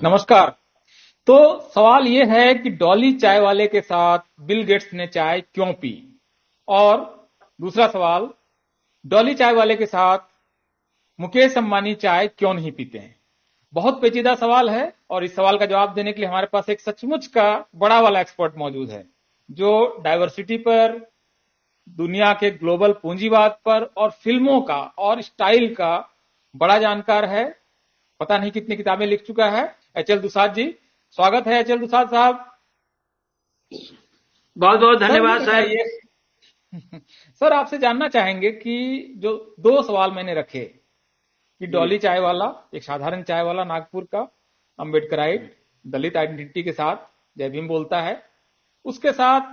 नमस्कार। तो सवाल ये है कि डॉली चाय वाले के साथ बिल गेट्स ने चाय क्यों पी? और दूसरा सवाल, डॉली चाय वाले के साथ मुकेश अंबानी चाय क्यों नहीं पीते हैं? बहुत पेचीदा सवाल है और इस सवाल का जवाब देने के लिए हमारे पास एक सचमुच का बड़ा वाला एक्सपर्ट मौजूद है, जो डाइवर्सिटी पर, दुनिया के ग्लोबल पूंजीवाद पर और फिल्मों का और स्टाइल का बड़ा जानकार है। पता नहीं कितनी किताबें लिख चुका है। एच एल दुसाद जी, स्वागत है एच एल दुसाद साहब। बहुत बहुत सर ये धन्यवाद सर। बताइए, सर आपसे जानना चाहेंगे कि जो दो सवाल मैंने रखे कि जी डॉली चाय वाला, एक साधारण चाय वाला नागपुर का, अम्बेडकराइट दलित आइडेंटिटी के साथ जय भीम बोलता है, उसके साथ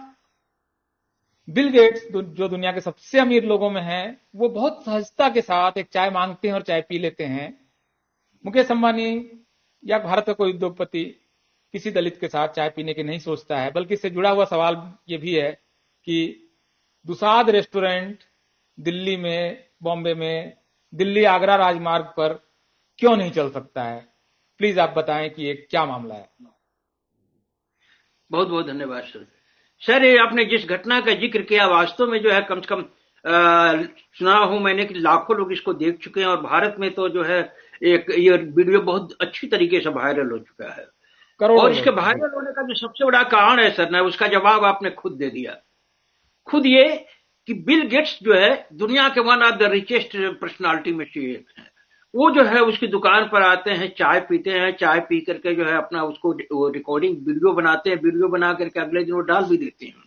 बिल गेट्स जो दुनिया के सबसे अमीर लोगों में हैं, वो बहुत सहजता के साथ एक चाय मांगते हैं और चाय पी लेते हैं। मुकेश अंबानी या भारत का कोई उद्योगपति किसी दलित के साथ चाय पीने की नहीं सोचता है। बल्कि इससे जुड़ा हुआ सवाल ये भी है कि दुसाद रेस्टोरेंट दिल्ली में, बॉम्बे में, दिल्ली आगरा राजमार्ग पर क्यों नहीं चल सकता है? प्लीज आप बताएं कि ये क्या मामला है। बहुत बहुत धन्यवाद सर। सर ये आपने जिस घटना का जिक्र किया वास्तव में जो है कम से कम सुना हूं मैंने कि लाखों लोग इसको देख चुके हैं और भारत में तो जो है एक ये वीडियो बहुत अच्छी तरीके से वायरल हो चुका है। करोड़ों और इसके लोग जी। वायरल होने का जो सबसे बड़ा कारण है सर ना उसका जवाब आपने खुद दे दिया। खुद ये कि बिल गेट्स जो है दुनिया के one of the richest personality में से एक है। वो जो है उसकी दुकान पर आते हैं, चाय पीते हैं, चाय पी करके जो है अपना उसको रिकॉर्डिंग वीडियो बनाते हैं, वीडियो बना करके अगले दिन वो डाल भी देते हैं।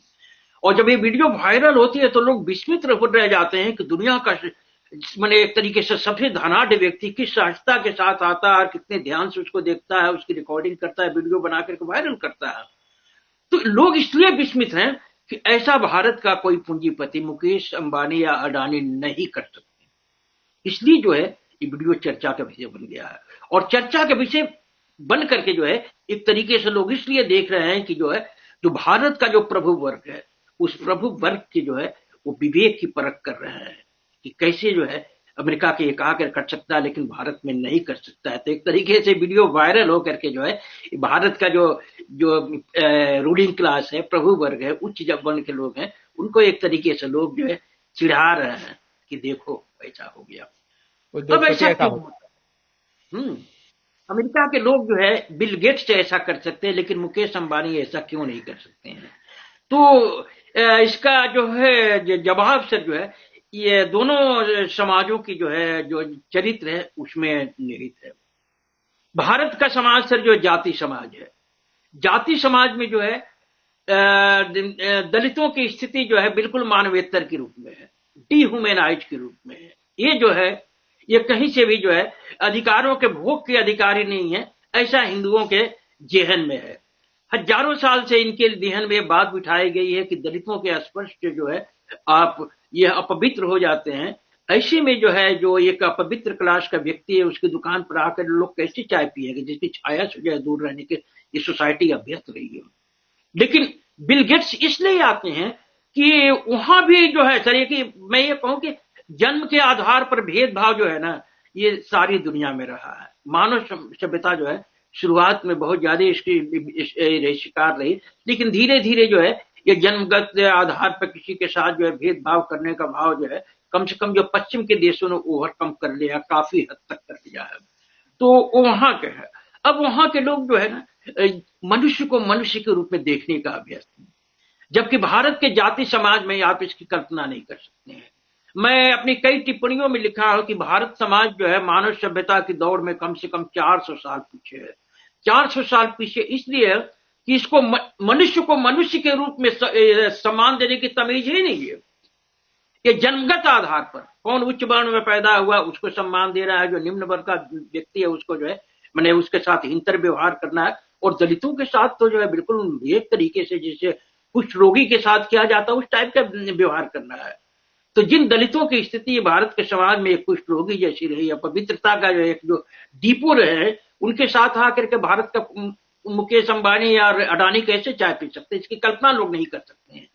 और जब ये वीडियो वायरल होती है तो लोग विस्मित रह जाते हैं कि दुनिया का मैंने एक तरीके से सबसे धनाढ़ व्यक्ति किस सहजता के साथ आता है और कितने ध्यान से उसको देखता है, उसकी रिकॉर्डिंग करता है, वीडियो बना करके वायरल करता है। तो लोग इसलिए विस्मित हैं कि ऐसा भारत का कोई पूंजीपति मुकेश अंबानी या अडानी नहीं कर सकते। इसलिए जो है ये वीडियो चर्चा का विषय बन गया है। और चर्चा का विषय बन करके जो है एक तरीके से लोग इसलिए देख रहे हैं कि जो है जो भारत का जो प्रभु वर्ग है उस प्रभु वर्ग की जो है वो विवेक की परख कर रहे हैं कि कैसे जो है अमेरिका के एक आकर कर सकता है लेकिन भारत में नहीं कर सकता है। तो एक तरीके से वीडियो वायरल होकर के जो है भारत का जो जो रूलिंग क्लास है, प्रभु वर्ग है, उच्च जब वर्ण के लोग हैं, उनको एक तरीके से लोग जो है चिढ़ा रहे हैं कि देखो ऐसा हो गया। अब उद्योगपति ऐसा ऐसा क्यों हो। होता है? अमेरिका के लोग जो है बिल गेट्स ऐसा कर सकते हैं लेकिन मुकेश अंबानी ऐसा क्यों नहीं कर सकते हैं? तो इसका जो है जवाब सर जो है ये दोनों समाजों की जो है जो चरित्र है उसमें निहित है। भारत का समाज सर जो जाति समाज है, जाति समाज में जो है दलितों की स्थिति जो है बिल्कुल मानवेतर के रूप में है, डिह्यूमनाइज के रूप में है। ये जो है ये कहीं से भी जो है अधिकारों के भोग के अधिकारी नहीं है, ऐसा हिंदुओं के जेहन में है। हजारों साल से इनके जेहन में बात बिठाई गई है कि दलितों के स्पर्श से जो है आप ये अपवित्र हो जाते हैं। ऐसे में जो है जो एक अपवित्र क्लास का व्यक्ति है उसकी दुकान पर आकर लोग कैसे चाय पिएंगे जिसकी छाया से जो है दूर रहने के ये सोसाइटी अभ्यस्त रही है। लेकिन बिल गेट्स इसलिए आते हैं कि वहां भी जो है सर कि मैं ये कहूं कि जन्म के आधार पर भेदभाव जो है ना ये सारी दुनिया में रहा है। मानव सभ्यता जो है शुरुआत में बहुत ज्यादा इसकी शिकार रही लेकिन धीरे धीरे जो है ये जन्मगत आधार पर किसी के साथ जो है भेदभाव करने का भाव जो है कम से कम जो पश्चिम के देशों ने ओवरकम कर लिया, काफी हद तक कर लिया है। तो वो वहां के है। अब वहां के लोग जो है ना मनुष्य को मनुष्य के रूप में देखने का अभ्यास है, जबकि भारत के जाति समाज में आप इसकी कल्पना नहीं कर सकते हैं। मैं अपनी कई टिप्पणियों में लिखा हूं कि भारत समाज जो है मानव सभ्यता की दौड़ में कम से कम 400 साल पीछे है। 400 साल पीछे इसलिए है कि इसको मनुष्य को मनुष्य के रूप में सम्मान देने की तमीज ही नहीं है। ये जन्मगत आधार पर कौन उच्च वर्ण में पैदा हुआ उसको सम्मान दे रहा है, जो निम्न वर्ग का व्यक्ति है उसको जो है मैंने उसके साथ हिंतर व्यवहार करना है। और दलितों के साथ तो जो है बिल्कुल एक तरीके से जैसे कुछ रोगी के साथ किया जाता है उस टाइप का व्यवहार करना है। तो जिन दलितों की स्थिति भारत के समाज में एक कुष्ठ रोगी जैसी रही है, पवित्रता का जो एक जो डिपो रहे, उनके साथ आकर के भारत का मुकेश अंबानी या अडानी कैसे चाय पी सकते, इसकी कल्पना लोग नहीं कर सकते हैं।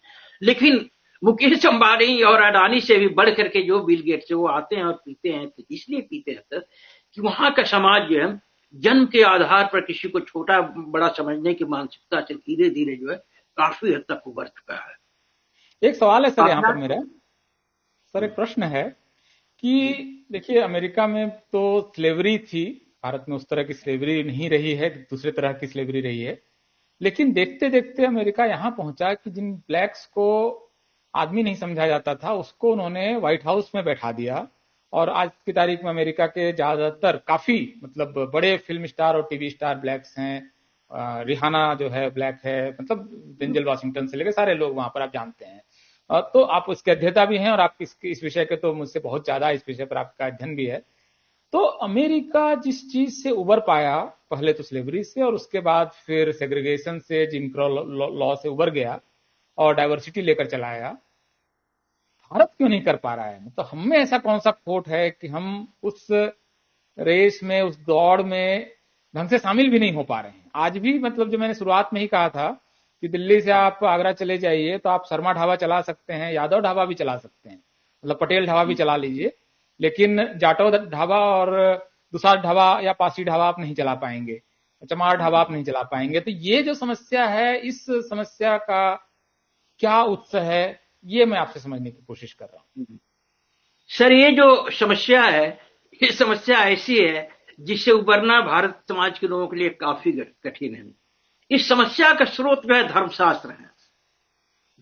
लेकिन मुकेश अंबानी और अडानी से भी बढ़ करके जो बिल गेट्स है वो आते हैं और पीते हैं। तो इसलिए पीते हैं सर कि वहां का समाज जो है जन्म के आधार पर किसी को छोटा बड़ा समझने की मानसिकता से धीरे धीरे जो है काफी हद तक उभर चुका है। एक सवाल है सर यहाँ पर अपना मेरा, सर एक प्रश्न है कि देखिए अमेरिका में तो स्लेवरी थी, भारत में उस तरह की स्लेवरी नहीं रही है, दूसरे तरह की स्लेवरी रही है, लेकिन देखते देखते अमेरिका यहाँ पहुंचा कि जिन ब्लैक्स को आदमी नहीं समझा जाता था उसको उन्होंने व्हाइट हाउस में बैठा दिया। और आज की तारीख में अमेरिका के ज्यादातर काफी मतलब बड़े फिल्म स्टार और टीवी स्टार ब्लैक्स हैं। रिहाना जो है ब्लैक है, मतलब डेंजल वाशिंगटन से लेकर सारे लोग वहां पर आप जानते हैं। तो आप उसके अध्येता भी हैं और आप इस विषय के तो मुझसे बहुत ज्यादा इस विषय पर आपका अध्ययन भी है। तो अमेरिका जिस चीज से उबर पाया, पहले तो स्लेवरी से और उसके बाद फिर सेग्रीगेशन से, जिम क्रॉ लॉ से उबर गया और डाइवर्सिटी लेकर चला आया, भारत क्यों नहीं कर पा रहा है? मतलब हम में ऐसा कौन सा खोट है कि हम उस रेस में, उस दौड़ में ढंग से शामिल भी नहीं हो पा रहे हैं? आज भी मतलब जो मैंने शुरुआत में ही कहा था कि दिल्ली से आप आगरा चले जाइए तो आप शर्मा ढाबा चला सकते हैं, यादव ढाबा भी चला सकते हैं, मतलब पटेल ढाबा भी चला लीजिए, लेकिन जाटव ढाबा और दुसाध ढाबा या पासी ढाबा आप नहीं चला पाएंगे, चमार ढाबा आप नहीं चला पाएंगे। तो ये जो समस्या है, इस समस्या का क्या उत्तर है, ये मैं आपसे समझने की कोशिश कर रहा हूँ। सर ये जो समस्या है, ये समस्या ऐसी है जिससे उबरना भारत समाज के लोगों के लिए काफी कठिन है। इस समस्या का स्रोत जो है धर्मशास्त्र है,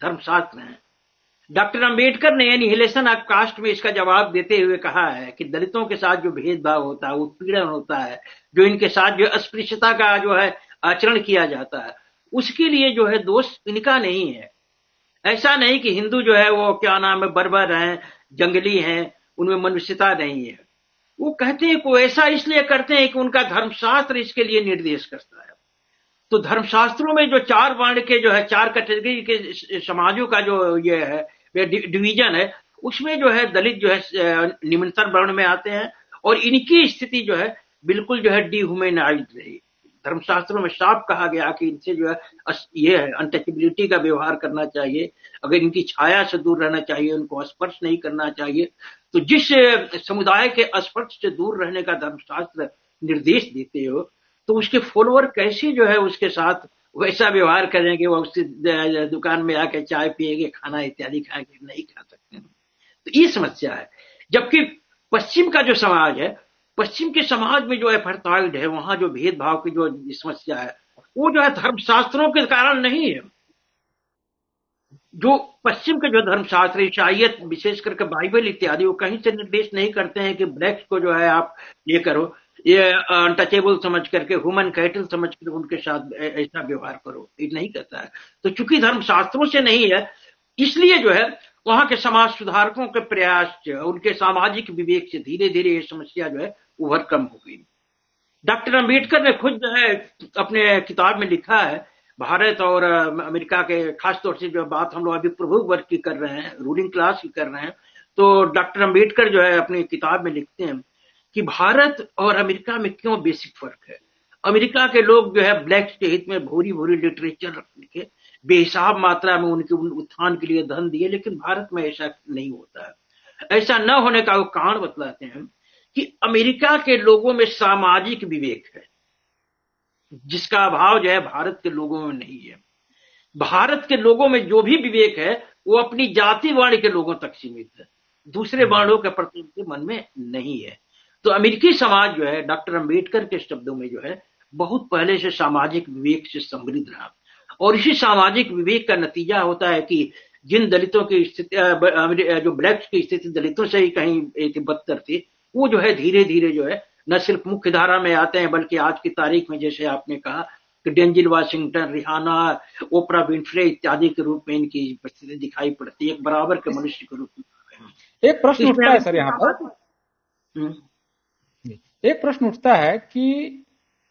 धर्मशास्त्र है। डॉक्टर अंबेडकर ने एनिहिलेशन ऑफ कास्ट में इसका जवाब देते हुए कहा है कि दलितों के साथ जो भेदभाव होता है, उत्पीड़न होता है, जो इनके साथ जो अस्पृश्यता का जो है आचरण किया जाता है, उसके लिए जो है दोष इनका नहीं है। ऐसा नहीं कि हिंदू जो है वो क्या नाम है बर्बर हैं, जंगली हैं, उनमें मनुष्यता नहीं है। वो कहते हैं को ऐसा इसलिए करते हैं कि उनका धर्मशास्त्र इसके लिए निर्देश करता है। तो धर्मशास्त्रों में जो चार वर्ण के जो है, चार कैटेगरी के समाजों का जो ये है डिवीजन है, उसमें जो है दलित जो है निम्नतर वर्ण में आते हैं और इनकी स्थिति जो है बिल्कुल जो है डिह्यूमनाइज्ड रही। धर्मशास्त्रों में साफ कहा गया कि इनसे जो है ये है अनटचेबिलिटी का व्यवहार करना चाहिए, अगर इनकी छाया से दूर रहना चाहिए, उनको स्पर्श नहीं करना चाहिए। तो जिस समुदाय के स्पर्श से दूर रहने का धर्मशास्त्र निर्देश देते हो, तो उसके फॉलोअर कैसे जो है उसके साथ वैसा व्यवहार करेंगे, वो उसकी दुकान में आके चाय पिएंगे, खाना इत्यादि खाएंगे, नहीं खा सकते। तो ये समस्या है। जबकि पश्चिम का जो समाज है, पश्चिम के समाज में जो एपार्थाइड है, वहां जो भेदभाव की जो समस्या है, वो जो है धर्मशास्त्रों के कारण नहीं है। जो पश्चिम के जो धर्मशास्त्र, ईसाइयत, विशेष करके बाइबल इत्यादि, वो कहीं से निर्देश नहीं करते हैं कि ब्लैक्स को जो है आप ये करो, ये अनटचेबल समझ करके, ह्यूमन कैटल समझ कर उनके साथ ऐसा व्यवहार करो, ये नहीं कहता है। तो चूंकि धर्मशास्त्रों से नहीं है, इसलिए जो है वहां के समाज सुधारकों के प्रयास से, उनके सामाजिक विवेक से धीरे धीरे ये समस्या जो है ओवरकम हो गई। डॉक्टर अंबेडकर ने खुद जो है अपने किताब में लिखा है, भारत और अमेरिका के खासतौर से जो बात हम लोग अभी प्रभु वर्ग की कर रहे हैं, रूलिंग क्लास की कर रहे हैं, तो डॉक्टर अंबेडकर जो है अपनी किताब में लिखते हैं कि भारत और अमेरिका में क्यों बेसिक फर्क है। अमेरिका के लोग जो है ब्लैक्स के हित में भूरी भूरी लिटरेचर लिखे, बेहिसाब मात्रा में उनके उत्थान के लिए धन दिए, लेकिन भारत में ऐसा नहीं होता है। ऐसा न होने का वो कारण बतलाते हैं कि अमेरिका के लोगों में सामाजिक विवेक है, जिसका अभाव जो है भारत के लोगों में नहीं है। भारत के लोगों में जो भी विवेक है वो अपनी जाति वर्ण के लोगों तक सीमित है, दूसरे वर्णों के प्रति उनके मन में नहीं है। तो अमेरिकी समाज जो है डॉक्टर अंबेडकर के शब्दों में जो है बहुत पहले से सामाजिक विवेक से समृद्ध रहा, और इसी सामाजिक विवेक का नतीजा होता है कि जिन दलितों की स्थिति, जो ब्लैक्स की स्थिति दलितों से ही कहीं बदतर थी, वो जो है धीरे धीरे जो है न सिर्फ मुख्य धारा में आते हैं, बल्कि आज की तारीख में जैसे आपने कहा कि डेंजिल वाशिंगटन, रिहाना, ओपरा विंफ्रे इत्यादि के रूप में इनकी उपस्थिति दिखाई पड़ती है, एक बराबर के मनुष्य के रूप में। एक प्रश्न उठता है सर यहाँ पर, एक प्रश्न उठता है कि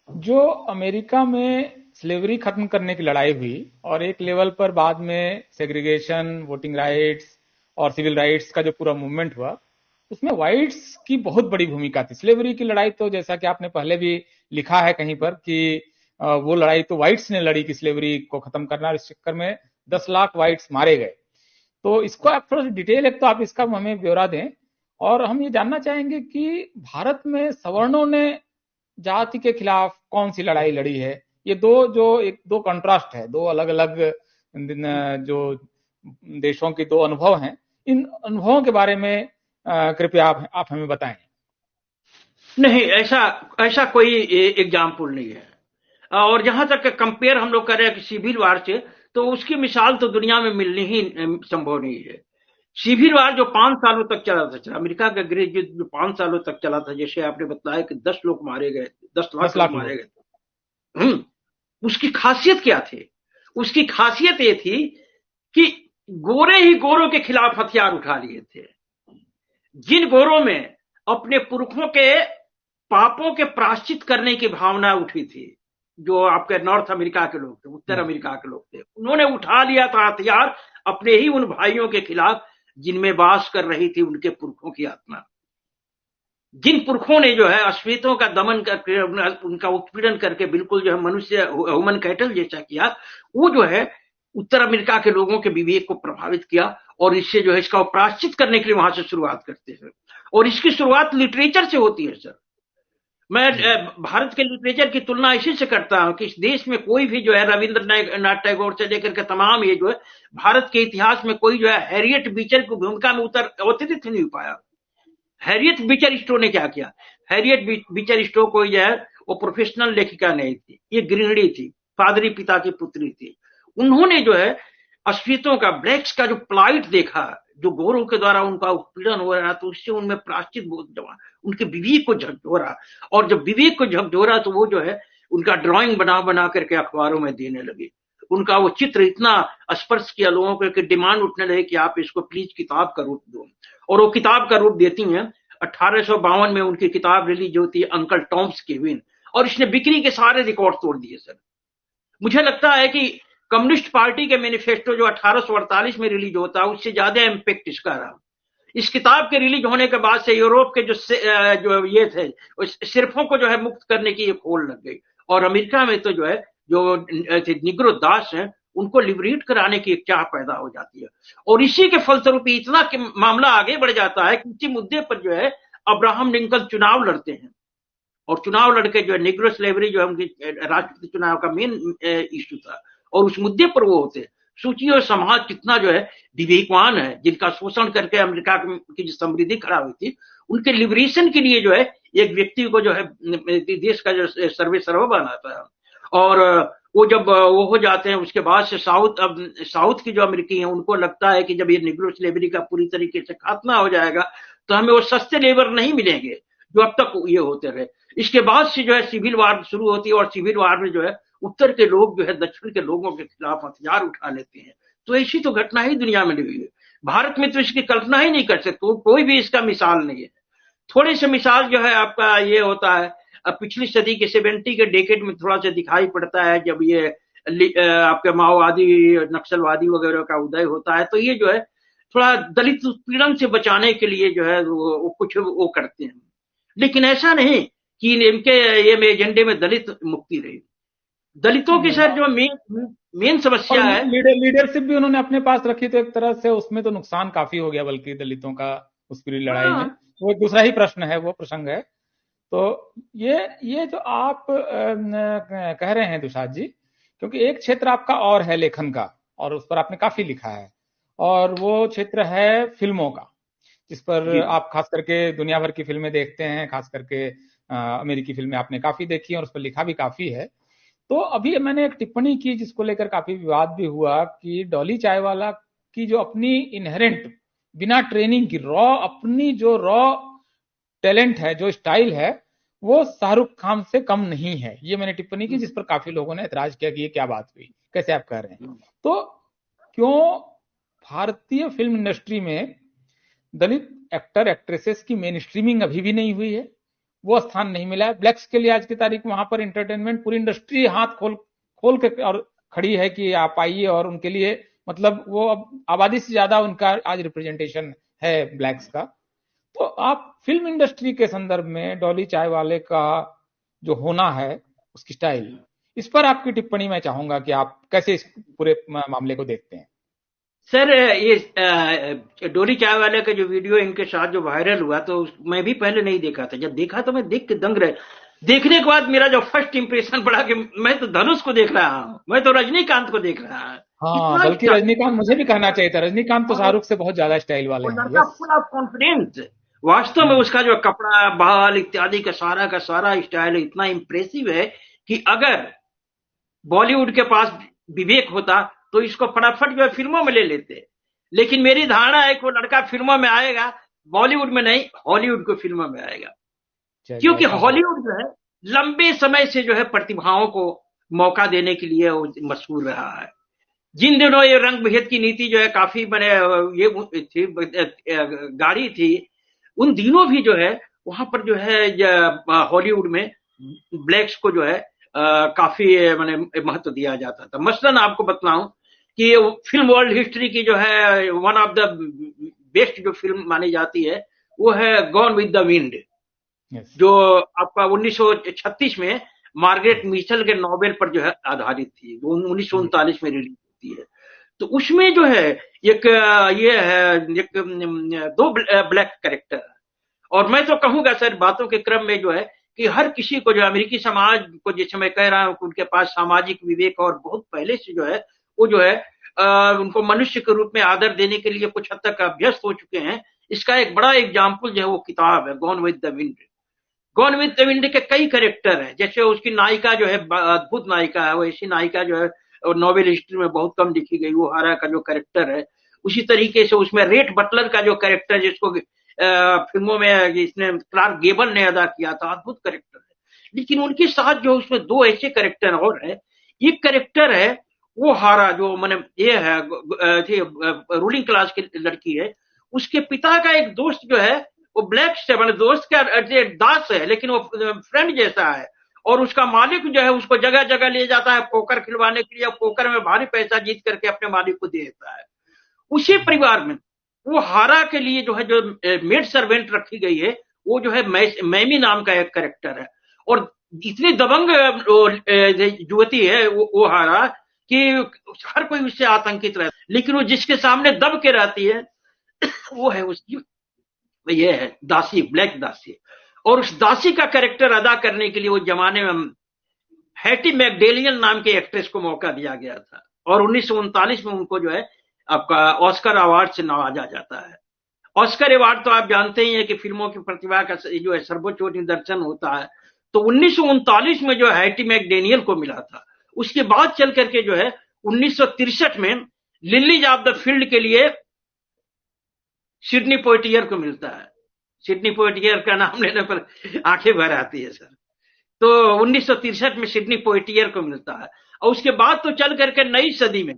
जो अमेरिका में स्लेवरी खत्म करने की लड़ाई हुई और एक लेवल पर बाद में सेग्रीगेशन, वोटिंग राइट्स और सिविल राइट्स का जो पूरा मूवमेंट हुआ, उसमें व्हाइट्स की बहुत बड़ी भूमिका थी। स्लेवरी की लड़ाई तो जैसा कि आपने पहले भी लिखा है कहीं पर कि वो लड़ाई तो व्हाइट्स ने लड़ी कि स्लेवरी को खत्म करना, इस चक्कर में 10 लाख व्हाइट्स मारे गए। तो इसको आप थोड़ा सा डिटेल, एक तो आप इसका हमें ब्यौरा दें, और हम ये जानना चाहेंगे कि भारत में सवर्णों ने जाति के खिलाफ कौन सी लड़ाई लड़ी है। ये दो जो एक दो कंट्रास्ट है, दो अलग अलग जो देशों के दो अनुभव हैं, इन अनुभवों के बारे में कृपया आप हमें बताएं। नहीं, ऐसा ऐसा कोई एग्जाम्पल नहीं है। और जहां तक कंपेयर हम लोग कर रहे हैं कि सिविल वार से, तो उसकी मिसाल तो दुनिया में मिलनी ही संभव नहीं है। सिविल वार जो 5 सालों तक चला था, अमेरिका का गृह युद्ध जो 5 सालों तक चला था, जैसे आपने बताया कि 10 लोग मारे गए, 10 लाख 10 लोग लाख मारे लोग। गए। उसकी खासियत क्या थी? उसकी खासियत ये थी कि गोरे ही गोरों के खिलाफ हथियार उठा लिए थे। जिन गोरों में अपने पुरखों के पापों के प्राश्चित करने की भावना उठी थी, जो आपके नॉर्थ अमेरिका के लोग थे, उत्तर अमेरिका के लोग थे, उन्होंने उठा लिया था हथियार अपने ही उन भाइयों के खिलाफ जिनमें वास कर रही थी उनके पुरखों की आत्मा। जिन पुरखों ने जो है अश्वेतों का दमन करके, उनका उत्पीड़न करके बिल्कुल जो है मनुष्य ह्यूमन कैटल जैसा किया, वो जो है उत्तर अमेरिका के लोगों के विवेक को प्रभावित किया और इससे जो है इसका प्रायश्चित करने के लिए वहां से शुरुआत करते हैं। और इसकी शुरुआत लिटरेचर से होती है सर। मैं भारत के लिटरेचर की तुलना इसी से करता हूं कि इस देश में कोई भी जो है रविंद्रनाथ टैगोर से लेकर के तमाम ये जो है भारत के इतिहास में कोई जो है हैरियट बीचर की भूमिका में अवतरित नहीं हो पाया। हैरियट बीचर स्टो ने क्या किया? हैरियट बीचर स्टो कोई जो है वो प्रोफेशनल लेखिका नहीं थी, ये गृहिणी थी, पादरी पिता की पुत्री थी। उन्होंने जो है अश्वेतों का, ब्लैक्स का जो प्लाइट देखा, जो गोरों के द्वारा उनका उत्पीड़न हो रहा, तो उससे उनमें प्राश्चित बोध जमा, उनके विवेक को झकझोरा। और जब विवेक को झकझोरा तो वो जो है उनका ड्राइंग बना बना करके अखबारों में देने लगे। उनका वो चित्र इतना स्पर्श किया लोगों को कि डिमांड उठने लगे कि आप इसको प्लीज किताब का रूप दो। और वो किताब का रूप देती हैं। 1852 में उनकी किताब रिलीज होती है, अंकल टॉम्स केविन, और इसने बिक्री के सारे रिकॉर्ड तोड़ दिए सर। मुझे लगता है कि कम्युनिस्ट पार्टी के मैनिफेस्टो जो 1848 में रिलीज होता है, उससे ज्यादा इम्पैक्ट इसका रहा। इस किताब के रिलीज होने के बाद से यूरोप के जो ये थे सिर्फों को जो है मुक्त करने की एक होड़ लग गई। और अमेरिका में तो जो है जो निग्रो दास हैं उनको लिबरेट कराने की एक चाह पैदा हो जाती है। और इसी के फलस्वरूप इतना मामला आगे बढ़ जाता है कि इसी मुद्दे पर जो है अब्राहम लिंकन चुनाव लड़ते हैं। और चुनाव लड़के जो है निग्रो स्लेवरी जो है उनकी राष्ट्रपति चुनाव का मेन इश्यू था, और उस मुद्दे पर वो होते। सोचिए समाज कितना जो है विवेकवान है, जिनका शोषण करके अमेरिका की जो समृद्धि खराब हुई थी, उनके लिबरेशन के लिए जो है एक व्यक्ति को जो है देश का जो सर्वे सर्वा बनाता है। और वो जब वो हो जाते हैं उसके बाद से साउथ की जो अमेरिकी हैं उनको लगता है कि जब ये निग्रो स्लेवरी का पूरी तरीके से खात्मा हो जाएगा तो हमें वो सस्ते लेबर नहीं मिलेंगे जो अब तक ये होते रहे। इसके बाद से जो है सिविल वार शुरू होती है, और सिविल वार में जो है उत्तर के लोग जो है दक्षिण के लोगों के खिलाफ हथियार उठा लेते हैं। तो ऐसी तो घटना ही दुनिया में नहीं हुई है। भारत में तो इसकी कल्पना ही नहीं कर सकते, कोई भी इसका मिसाल नहीं है। थोड़ी सी मिसाल जो है आपका ये होता है, पिछली सदी के 70 के डेकेड में थोड़ा सा दिखाई पड़ता है, जब ये आपके माओवादी नक्सलवादी वगैरह का उदय होता है, तो ये जो है थोड़ा दलित उत्पीड़न से बचाने के लिए जो है वो कुछ वो करते हैं। लेकिन ऐसा नहीं कि इनके ये एजेंडे में दलित मुक्ति रही। दलितों की सर जो मेन समस्या है, लीडरशिप भी उन्होंने अपने पास रखी, तो एक तरह से उसमें तो नुकसान काफी हो गया बल्कि दलितों का उस पूरी लड़ाई में। वो एक दूसरा ही प्रश्न है, वो प्रसंग है। तो ये जो आप कह रहे हैं दुशाद जी, क्योंकि एक क्षेत्र आपका और है लेखन का, और उस पर आपने काफी लिखा है, और वो क्षेत्र है फिल्मों का, जिस पर आप खास करके दुनिया भर की फिल्में देखते हैं, खास करके अमेरिकी फिल्में आपने काफी देखी और उस पर लिखा भी काफी है। तो अभी मैंने एक टिप्पणी की जिसको लेकर काफी विवाद भी हुआ कि डॉली चायवाला की जो अपनी इनहेरेंट बिना ट्रेनिंग की अपनी जो रॉ टैलेंट है, जो स्टाइल है, वो शाहरुख खान से कम नहीं है। ये मैंने टिप्पणी की जिस पर काफी लोगों ने ऐतराज किया कि ये क्या बात हुई, कैसे आप कह रहे हैं। तो क्यों भारतीय फिल्म इंडस्ट्री में दलित एक्टर एक्ट्रेसेस की मेन स्ट्रीमिंग अभी भी नहीं हुई है, वो स्थान नहीं मिला है। ब्लैक्स के लिए आज की तारीख में वहां पर एंटरटेनमेंट पूरी इंडस्ट्री हाथ खोल के और खड़ी है कि आप आइए, और उनके लिए मतलब वो अब आबादी से ज्यादा उनका आज रिप्रेजेंटेशन है ब्लैक्स का। तो आप फिल्म इंडस्ट्री के संदर्भ में डॉली चायवाले का जो होना है, उसकी स्टाइल, इस पर आपकी टिप्पणी मैं चाहूंगा कि आप कैसे इस पूरे मामले को देखते हैं। सर ये डोली चायवाला का जो वीडियो इनके साथ जो वायरल हुआ, तो मैं भी पहले नहीं देखा था। जब देखा तो मैं देख के दंग रह देखने के बाद मेरा जो फर्स्ट इंप्रेशन पड़ा कि मैं तो धनुष को देख रहा हूँ, मैं तो रजनीकांत को देख रहा हूँ। हाँ, इतना बल्कि स्टाइल, रजनीकांत मुझे भी कहना चाहिए था, रजनीकांत तो और शाहरुख से बहुत ज्यादा स्टाइल वाले और हैं। लड़का यस। Full of confidence. वास्तव में उसका जो कपड़ा, बाल इत्यादि का सारा स्टाइल इतना इंप्रेसिव है कि अगर बॉलीवुड के पास विवेक होता तो इसको फटाफट जो है फिल्मों में ले लेते। लेकिन मेरी धारणा है कि वो लड़का फिल्मों में आएगा, बॉलीवुड में नहीं, हॉलीवुड को फिल्मों में आएगा। चलिए, क्योंकि ऐसा हो। हॉलीवुड जो है लंबे समय से जो है प्रतिभाओं को मौका देने के लिए वो मशहूर रहा है। जिन दिनों ये रंग भेद की नीति जो है काफी मैंने ये थी, गाड़ी थी, उन दिनों भी जो है वहां पर जो है हॉलीवुड में ब्लैक्स को जो है काफी मैंने महत्व दिया जाता था। मसलन आपको बतलाऊं कि फिल्म वर्ल्ड हिस्ट्री की जो है वन ऑफ द बेस्ट जो फिल्म मानी जाती है वो है gone with the wind, yes. जो आपका 1936 में मार्गरेट मिचेल के नॉवेल पर जो है आधारित थी, वो 1939 में रिलीज होती है। तो उसमें जो है एक ये है एक दो ब्लैक कैरेक्टर है। और मैं तो कहूंगा सर बातों के क्रम में जो है कि हर किसी को जो अमेरिकी समाज को, जैसे मैं कह रहा हूं कि उनके पास सामाजिक विवेक और बहुत पहले से जो है वो जो है उनको मनुष्य के रूप में आदर देने के लिए कुछ हद तक अभ्यस्त हो चुके हैं। इसका एक बड़ा एग्जाम्पल जो है वो किताब है gone with the wind. Gone with the wind के कई कैरेक्टर हैं, जैसे उसकी नायिका जो है अद्भुत नायिका है, वैसी नायिका जो है नॉवेल हिस्ट्री में बहुत कम लिखी गई, वो हारा का जो कैरेक्टर है। उसी तरीके से उसमें रेट बटलर का जो कैरेक्टर जिसको फिल्मों में इसने क्लार्क गेबल ने अदा किया था, अद्भुत कैरेक्टर है। लेकिन उनके साथ जो उसमें दो ऐसे कैरेक्टर और है, एक कैरेक्टर है वो हारा जो मैंने ये है रूलिंग क्लास की लड़की है, उसके पिता का एक दोस्त जो है वो ब्लैक से मतलब दोस्त का दास है, लेकिन वो फ्रेंड जैसा है। और उसका मालिक जो है उसको जगह जगह ले जाता है पोकर खिलवाने के लिए, पोकर में भारी पैसा जीत करके अपने मालिक को दे देता है। उसी परिवार में वो हारा के लिए जो है जो मेड सर्वेंट रखी गई है वो जो है मैमी नाम का एक कैरेक्टर है। और इतनी दबंग युवती है वो हारा कि हर कोई उससे आतंकित रहता है, लेकिन वो जिसके सामने दब के रहती है वो है उसकी ये है दासी, ब्लैक दासी। और उस दासी का कैरेक्टर अदा करने के लिए वो जमाने में हैटी मैकडेलियन नाम के एक्ट्रेस को मौका दिया गया था, और 1939 में उनको जो है आपका ऑस्कर अवार्ड से नवाजा जाता है। ऑस्कर अवार्ड तो आप जानते ही हैं कि फिल्मों की प्रतिभा का जो है सर्वोच्च निदर्शन होता है। तो 1939 में जो हैटी मैकडेनियल को मिला था, उसके बाद चल करके जो है 1963 में लिलीज ऑफ द फील्ड के लिए सिडनी पोइटियर को मिलता है। सिडनी पोइटियर का नाम लेने पर आंखें भर आती है सर। तो 1963 में सिडनी पोइटियर को मिलता है। और उसके बाद तो चल करके नई सदी में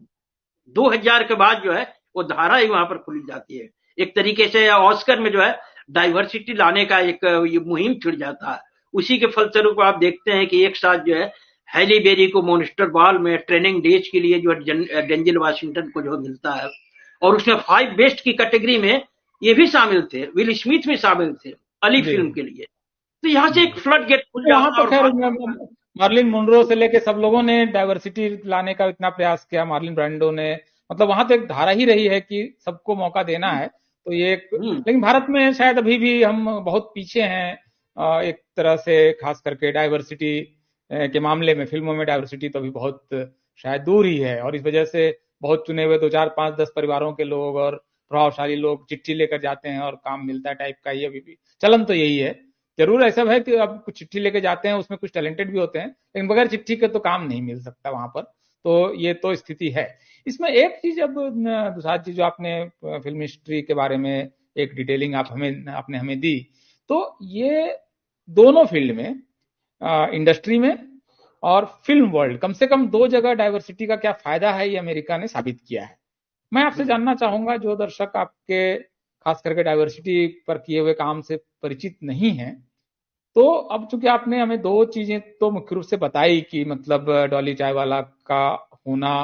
2000 के बाद जो है वो धारा ही वहां पर खुल जाती है। एक तरीके से ऑस्कर में जो है डाइवर्सिटी लाने का एक ये मुहिम छिड़ जाता है। उसी के फलस्वरूप आप देखते हैं कि एक साथ जो है हैली बेरी को मॉन्स्टर बॉल में ट्रेनिंग डेज के लिए जो है डेंजल वाशिंगटन को जो मिलता है। और उसमें 5 बेस्ट की कैटेगरी में ये भी शामिल थे, विल स्मिथ भी शामिल थे अली जी। फिल्म के लिए। तो यहाँ से एक फ्लड गेट खुल वहां जाता तो और खैर मार्लिन मोनरो से लेके सब लोगों ने डाइवर्सिटी लाने का इतना प्रयास किया, मार्लिन ब्रांडो ने, मतलब वहां तो एक धारा ही रही है कि सबको मौका देना है। तो ये एक, लेकिन भारत में शायद अभी भी हम बहुत पीछे हैं एक तरह से, खास करके डाइवर्सिटी के मामले में। फिल्मों में डाइवर्सिटी तो अभी बहुत शायद दूर ही है, और इस वजह से बहुत चुने हुए 2 4 5 10 परिवारों के लोग और प्रभावशाली लोग चिट्ठी लेकर जाते हैं और काम मिलता है टाइप का ही अभी भी चलन तो यही है। जरूर ऐसा है कि अब कुछ चिट्ठी लेके जाते हैं, उसमें कुछ टैलेंटेड भी होते हैं, लेकिन बगैर चिट्ठी के तो काम नहीं मिल सकता वहां पर। तो ये तो स्थिति है। इसमें एक चीज, अब दूसरा चीज जो आपने फिल्म हिस्ट्री के बारे में एक डिटेलिंग आपने हमें दी, तो ये दोनों फील्ड में, इंडस्ट्री में और फिल्म वर्ल्ड, कम से कम 2 जगह डाइवर्सिटी का क्या फायदा है ये अमेरिका ने साबित किया है। मैं आपसे जानना चाहूंगा, जो दर्शक आपके खास करके डाइवर्सिटी पर किए हुए काम से परिचित नहीं है, तो अब चूंकि आपने हमें 2 चीजें तो मुख्य रूप से बताई कि मतलब डॉली चायवाला का होना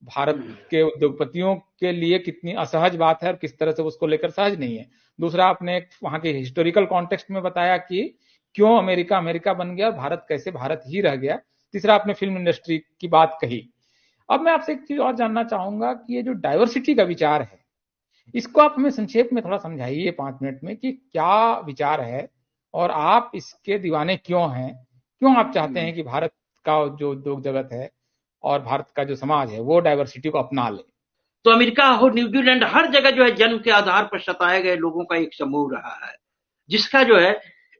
भारत के उद्योगपतियों के लिए कितनी असहज बात है और किस तरह से उसको लेकर सहज नहीं है। दूसरा, आपने एक वहां के हिस्टोरिकल कॉन्टेक्स्ट में बताया कि क्यों अमेरिका अमेरिका बन गया और भारत कैसे भारत ही रह गया। तीसरा, आपने फिल्म इंडस्ट्री की बात कही। अब मैं आपसे एक चीज और जानना चाहूंगा कि ये जो डाइवर्सिटी का विचार है, इसको आप हमें संक्षेप में थोड़ा समझाइए 5 मिनट में कि क्या विचार है और आप इसके दीवाने क्यों हैं। क्यों आप चाहते हैं कि भारत का जो उद्योग जगत है और भारत का जो समाज है वो डाइवर्सिटी को अपना ले? तो अमेरिका हो, न्यूजीलैंड, हर जगह जो है जन्म के आधार पर सताए गए लोगों का एक समूह रहा है, जिसका जो है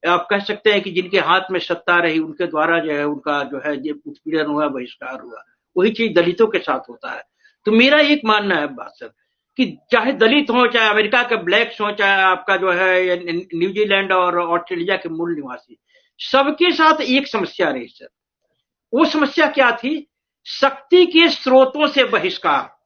आप कह सकते हैं कि जिनके हाथ में सत्ता रही उनके द्वारा जो है उनका जो है ये उत्पीड़न हुआ, बहिष्कार हुआ। वही चीज दलितों के साथ होता है। तो मेरा एक मानना है बात सर, कि चाहे दलित हो, चाहे अमेरिका के ब्लैक्स हो, चाहे आपका जो है न्यूजीलैंड और ऑस्ट्रेलिया के मूल निवासी, सबके साथ एक समस्या रही सर। वो समस्या क्या थी? शक्ति के स्रोतों से बहिष्कार।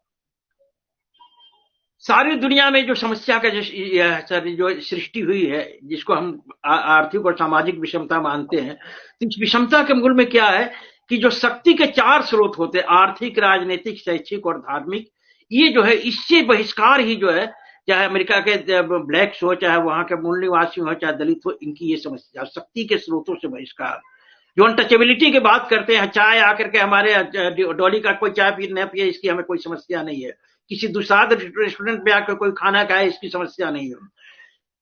सारी दुनिया में जो समस्या का जो सृष्टि हुई है, जिसको हम आर्थिक और सामाजिक विषमता मानते हैं, तो इस विषमता के मूल में क्या है कि जो शक्ति के 4 स्रोत होते हैं, आर्थिक, राजनीतिक, शैक्षिक और धार्मिक, ये जो है इससे बहिष्कार ही जो है, चाहे अमेरिका के ब्लैक्स हो, चाहे वहां के मूल निवासी हो, चाहे दलित हो, इनकी ये समस्या शक्ति के स्रोतों से बहिष्कार। जो अनटचेबिलिटी की बात करते हैं, चाय आकर के हमारे डॉली का कोई चाय पी न पिए इसकी हमें कोई समस्या नहीं है, किसी दुसाध रेस्टोरेंट में आकर कोई खाना खाए इसकी समस्या नहीं है।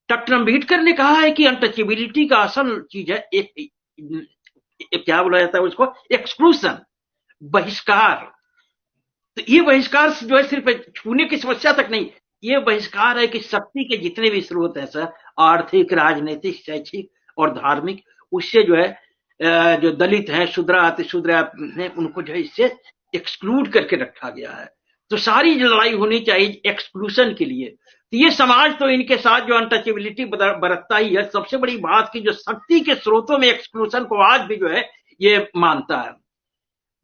डॉक्टर अम्बेडकर ने कहा है कि अनटचेबिलिटी का असल चीज है एक क्या बोला जाता है उसको, एक्सक्लूशन, बहिष्कार। तो ये बहिष्कार जो है सिर्फ छूने की समस्या तक नहीं, ये बहिष्कार है कि शक्ति के जितने भी स्रोत हैं सर, आर्थिक, राजनीतिक, शैक्षिक और धार्मिक, उससे जो है जो दलित हैं, शूद्र, अतिशूद्र हैं, उनको जो है इससे एक्सक्लूड करके रखा गया है। तो सारी लड़ाई होनी चाहिए एक्सक्लूशन के लिए। तो ये समाज तो इनके साथ जो अनटचेबिलिटी बरतता ही है। सबसे बड़ी बात की जो शक्ति के स्रोतों में एक्सक्लूशन को आज भी जो है ये मानता है।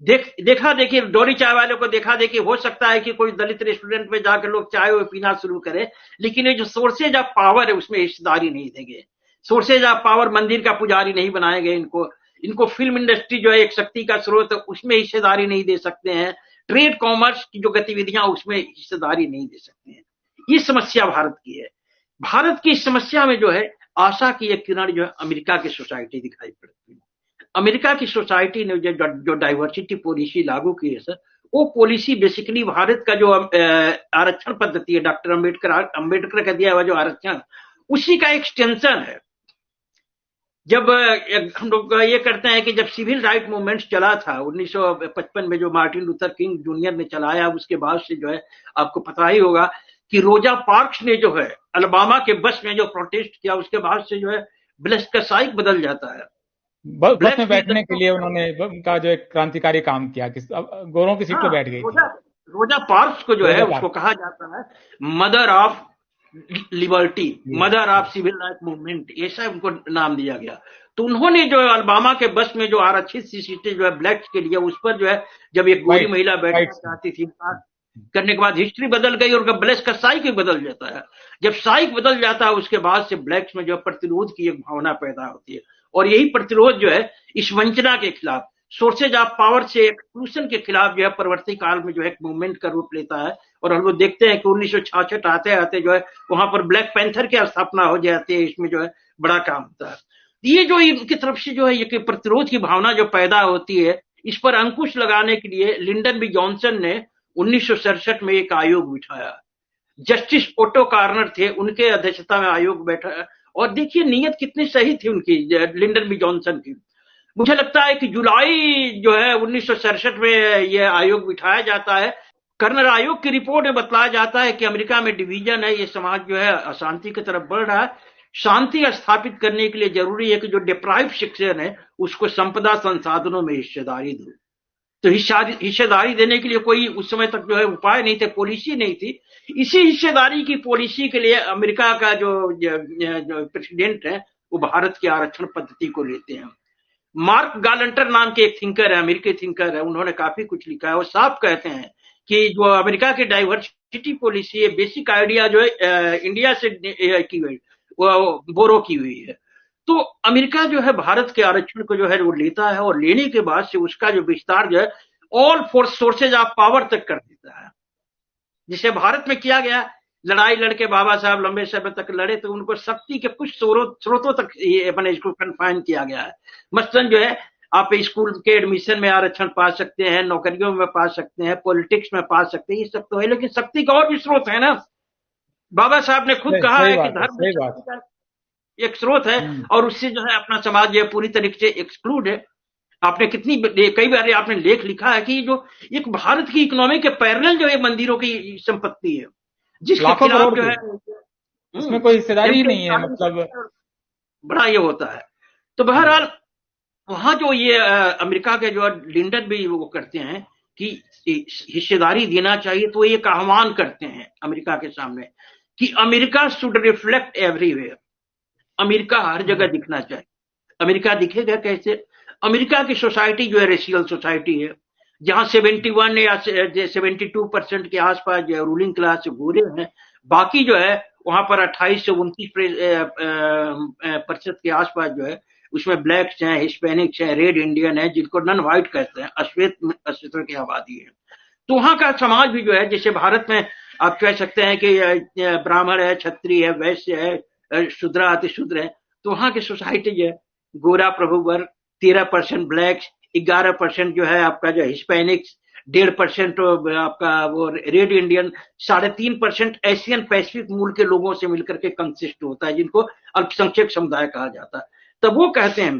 देखा देखिए, डोरी चाय वाले को देखा देखिए, हो सकता है कि कोई दलित रेस्टोरेंट में जाकर लोग चाय पीना शुरू करे, लेकिन ये जो सोर्सेज ऑफ पावर है उसमें हिस्सेदारी नहीं देंगे। सोर्सेज ऑफ पावर, मंदिर का पुजारी नहीं बनाएंगे इनको फिल्म इंडस्ट्री जो है एक शक्ति का स्रोत, उसमें हिस्सेदारी नहीं दे सकते हैं। ट्रेड कॉमर्स की जो गतिविधियां उसमें हिस्सेदारी नहीं दे सकते हैं। ये समस्या भारत की है। भारत की इस समस्या में जो है आशा की एक किरण जो है अमेरिका की सोसाइटी दिखाई पड़ती है। अमेरिका की सोसाइटी ने जो डाइवर्सिटी पॉलिसी लागू की है सर, वो पॉलिसी बेसिकली भारत का जो आरक्षण पद्धति है, डॉक्टर अम्बेडकर का दिया हुआ जो आरक्षण, उसी का एक्सटेंशन है। जब हम लोग ये करते हैं कि जब सिविल राइट मूवमेंट चला था 1955 में, जो मार्टिन लूथर किंग जूनियर ने चलाया, उसके बाद से जो है आपको पता ही होगा कि रोजा पार्क्स ने जो है अलबामा के बस में जो प्रोटेस्ट किया, उसके बाद से जो है ब्लेस का साइक बदल जाता है। बस में बैठने के लिए उन्होंने उनका जो एक क्रांतिकारी काम किया कि गोरों की सीट पे बैठ गई थी। रोजा पार्क्स को जो है उसको कहा जाता है mother of liberty, mother of civil right movement, ऐसा उनको नाम दिया गया। तो उन्होंने जो है अलबामा के बस में जो आरक्षित सी सीटें जो है ब्लैक्स के लिए, उस पर जो है जब एक गोरी महिला बैठना चाहती थी, करने के बाद हिस्ट्री बदल गई और ब्लैक्स का साइक भी बदल जाता है। जब साइक बदल जाता है उसके बाद से ब्लैक्स में जो प्रतिरोध की एक भावना पैदा होती है, और यही प्रतिरोध जो है इस वंचना के खिलाफ, सोर्सेज ऑफ पावर से एक्सक्लूशन के खिलाफ जो है परवर्ती काल में जो है एक मूवमेंट का रूप लेता है। और हम लोग देखते हैं कि 1966 आते आते जो है वहां पर ब्लैक पैंथर की स्थापना हो जाती है, इसमें जो है बड़ा काम होता है। ये जो इनकी तरफ से जो है ये प्रतिरोध की भावना जो पैदा होती है, इस पर अंकुश लगाने के लिए लिंडन बी जॉनसन ने 1967 में एक आयोग बिठाया। जस्टिस ओटो कार्नर थे, उनके अध्यक्षता में आयोग बैठा। और देखिए नीयत कितनी सही थी उनकी, लिंडन बी जॉनसन की। मुझे लगता है कि जुलाई जो है 1967 में यह आयोग बिठाया जाता है। कर्नल आयोग की रिपोर्ट में बतलाया जाता है कि अमेरिका में डिवीजन है, ये समाज जो है अशांति की तरफ बढ़ रहा है। शांति स्थापित करने के लिए जरूरी है कि जो डिप्राइव सेक्शन है उसको संपदा संसाधनों में हिस्सेदारी दो। तो हिस्सेदारी देने के लिए कोई उस समय तक जो है उपाय नहीं थे, पॉलिसी नहीं थी। इसी हिस्सेदारी की पॉलिसी के लिए अमेरिका का जो प्रेसिडेंट है वो भारत की आरक्षण पद्धति को लेते हैं। मार्क गालंटर नाम के एक थिंकर है, अमेरिकी थिंकर है, उन्होंने काफी कुछ लिखा है। वो साफ कहते हैं कि जो अमेरिका की डाइवर्सिटी पॉलिसी है, बेसिक आइडिया जो है इंडिया से की हुई, वो बोरो की हुई है। तो अमेरिका जो है भारत के आरक्षण को जो है वो लेता है, और लेने के बाद से उसका जो विस्तार जो है all force sources of power तक कर देता है। जिसे भारत में किया गया, लड़ाई लड़के बाबा साहब लंबे समय तक लड़े, तो उनको शक्ति के कुछ स्रोतों तक अपने इसको कन्फाइन किया गया है। मसलन जो है आप स्कूल के एडमिशन में आरक्षण पा सकते हैं, नौकरियों में पा सकते हैं, पॉलिटिक्स में पा सकते हैं, ये सब तो है, लेकिन शक्ति का और भी स्रोत है ना। बाबा साहब ने खुद कहा है कि धर्म एक स्रोत है, और उससे जो है अपना समाज जो है पूरी तरीके से एक्सक्लूड है। आपने कई बार आपने लेख लिखा है कि जो एक भारत की इकोनॉमी के पैरेलल जो है मंदिरों की संपत्ति है, जिसके लाखों खिलाफ करोड़ जो की, है इसमें कोई हिस्सेदारी ही नहीं है, मतलब MK बड़ा ये होता है। तो बहरहाल वहां जो ये अमेरिका के जो लिंडन भी वो करते हैं कि हिस्सेदारी देना चाहिए, तो एक आह्वान करते हैं अमेरिका के सामने कि America should reflect everywhere, America हर जगह दिखना चाहिए। अमेरिका दिखेगा कैसे? अमेरिका की सोसाइटी जो है रेशियल सोसाइटी है, जहां 71 या 72% के आसपास जो है रूलिंग क्लास गोरे हैं, बाकी जो है वहां पर 28 से 29% के आसपास जो है उसमें ब्लैक्स हैं, हिस्पैनिक्स हैं, रेड इंडियन है, जिनको नॉन व्हाइट कहते हैं, अश्वेत अश्वेतर की आबादी है। तो वहां का समाज भी जो है, जैसे भारत में आप कह सकते हैं कि ब्राह्मण है, क्षत्रिय है, वैश्य है, शूद्र अतिशूद्र है, तो वहां की सोसाइटी जो है गोरा प्रभु वर्ग, 13% ब्लैक्स, 11% जो है आपका जो हिस्पैनिक्स, 1.5% आपका वो रेड इंडियन, 3.5% एशियन पैसिफिक मूल के लोगों से मिलकर के कंसिस्ट होता है, जिनको अल्पसंख्यक समुदाय कहा जाता है। तब वो कहते हैं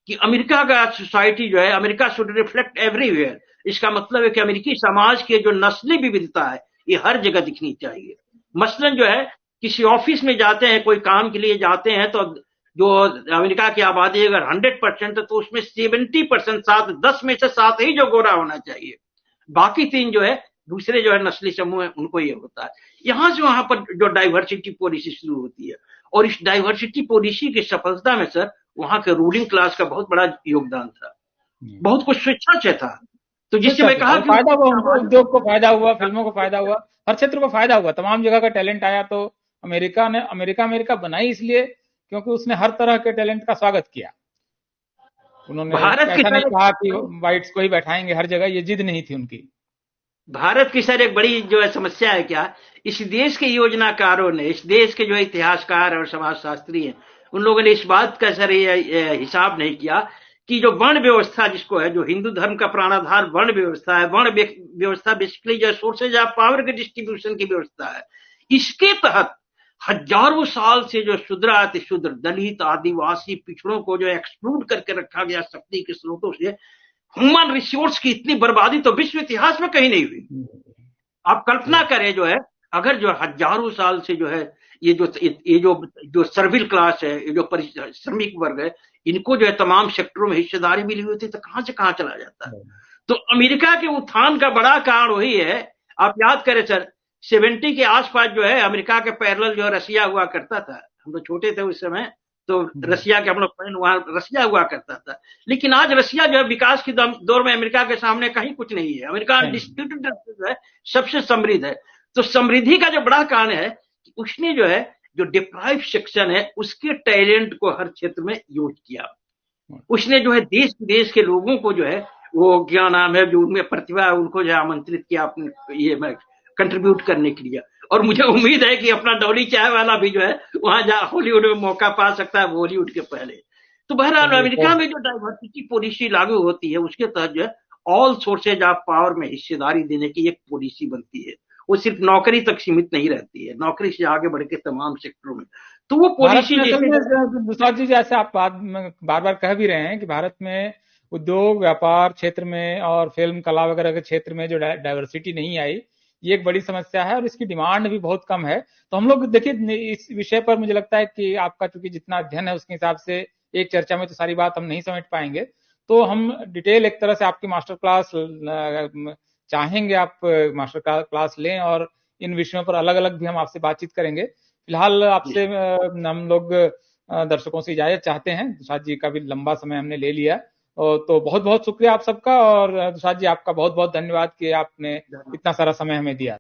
कि अमेरिका का सोसाइटी जो है, अमेरिका शुड रिफ्लेक्ट एवरीवेयर। इसका मतलब है कि अमेरिकी समाज की जो नस्ली विविधता है ये हर जगह दिखनी चाहिए। मसलन जो है किसी ऑफिस में जाते हैं, कोई काम के लिए जाते हैं, तो जो अमेरिका की आबादी अगर 100% है तो उसमें 70% 10 में से 7 ही जो गोरा होना चाहिए, बाकी 3 जो है दूसरे जो है नस्ली समूह है उनको ये होता है। यहां से वहां पर जो डाइवर्सिटी पॉलिसी शुरू होती है, और इस डाइवर्सिटी पॉलिसी की सफलता में सर वहां के रूलिंग क्लास का बहुत बड़ा योगदान था, बहुत कुछ स्वेच्छा से था। तो जिससे मैं कहा कि फायदा हुआ उनको, उद्योग को फायदा हुआ, फिल्मों को फायदा हुआ, हर क्षेत्र को फायदा हुआ, तमाम जगह का टैलेंट आया। तो अमेरिका बनाई इसलिए क्योंकि उसने हर तरह के टैलेंट का स्वागत किया। उन्होंने भारत की ऐसा नहीं कहा कि व्हाइट्स को ही बैठाएंगे हर जगह, ये जिद नहीं थी उनकी। भारत की सर एक बड़ी जो है समस्या है क्या, इस देश के योजनाकारों ने, इस देश के जो इतिहासकार और समाजशास्त्री हैं, उन लोगों ने इस बात का सर ये हिसाब नहीं किया कि जो वर्ण व्यवस्था जिसको है, जो हिंदू धर्म का प्राणाधार वर्ण व्यवस्था है, वर्ण व्यवस्था बेसिकली जो सोर्सेज ऑफ पावर के डिस्ट्रीब्यूशन की व्यवस्था है, इसके तहत हजारों साल से जो शूद्र अतिशूद्र, दलित, आदिवासी, पिछड़ों को जो एक्सक्लूड करके रखा गया शक्ति के स्रोतों से, ह्यूमन रिसोर्स की इतनी बर्बादी तो विश्व इतिहास में कहीं नहीं हुई। आप कल्पना करें जो है, अगर जो हजारों साल से जो है ये जो सर्विल क्लास है, ये जो श्रमिक वर्ग है, इनको जो है तमाम सेक्टरों में हिस्सेदारी मिली हुई थी, तो कहां से कहां चला जाता है। तो अमेरिका के उत्थान का बड़ा कारण वही है। आप याद करें सर, 70 के आसपास जो है अमेरिका के पैरेलल जो रसिया हुआ करता था, हम तो छोटे थे उस समय, तो रसिया के हम लोग वहां रसिया हुआ करता था। लेकिन आज रसिया जो है विकास की दौर में अमेरिका के सामने कहीं कुछ नहीं है। अमेरिका डिस्ट्रीब्यूटेड जो है सबसे समृद्ध है। तो समृद्धि का जो बड़ा कारण है कि उसने जो है जो डिप्राइव सेक्शन है उसके टैलेंट को हर क्षेत्र में यूज किया। उसने जो है देश के लोगों को जो है वो क्या नाम है, जो उनमें प्रतिभा है उनको जो है आमंत्रित किया अपने ये कंट्रीब्यूट करने के लिए। और मुझे उम्मीद है कि अपना डॉली चाय वाला भी जो है वहां जा हॉलीवुड में मौका पा सकता है बॉलीवुड के पहले। तो बहरहाल अमेरिका में जो डाइवर्सिटी पॉलिसी लागू होती है उसके तहत जो है ऑल सोर्सेज ऑफ पावर में हिस्सेदारी देने की एक पॉलिसी बनती है। वो सिर्फ नौकरी तक सीमित नहीं रहती है, नौकरी से आगे बढ़ के तमाम सेक्टरों में। तो वो पॉलिसी दूसरा चीज जैसे आप बार बार कह भी रहे हैं कि भारत में उद्योग व्यापार क्षेत्र में और फिल्म कला वगैरह के क्षेत्र में जो डाइवर्सिटी नहीं आई, ये एक बड़ी समस्या है और इसकी डिमांड भी बहुत कम है। तो हम लोग देखिए इस विषय पर मुझे लगता है कि आपका चूंकि जितना अध्ययन है उसके हिसाब से एक चर्चा में तो सारी बात हम नहीं समेट पाएंगे, तो हम डिटेल एक तरह से आपकी मास्टर क्लास चाहेंगे, आप मास्टर क्लास लें और इन विषयों पर अलग अलग भी हम आपसे बातचीत करेंगे। फिलहाल आपसे हम लोग दर्शकों से इजाजत चाहते हैं। दुसाद जी का भी लंबा समय हमने ले लिया, तो बहुत बहुत शुक्रिया आप सबका। और दुसाद जी आपका बहुत बहुत धन्यवाद कि आपने इतना सारा समय हमें दिया।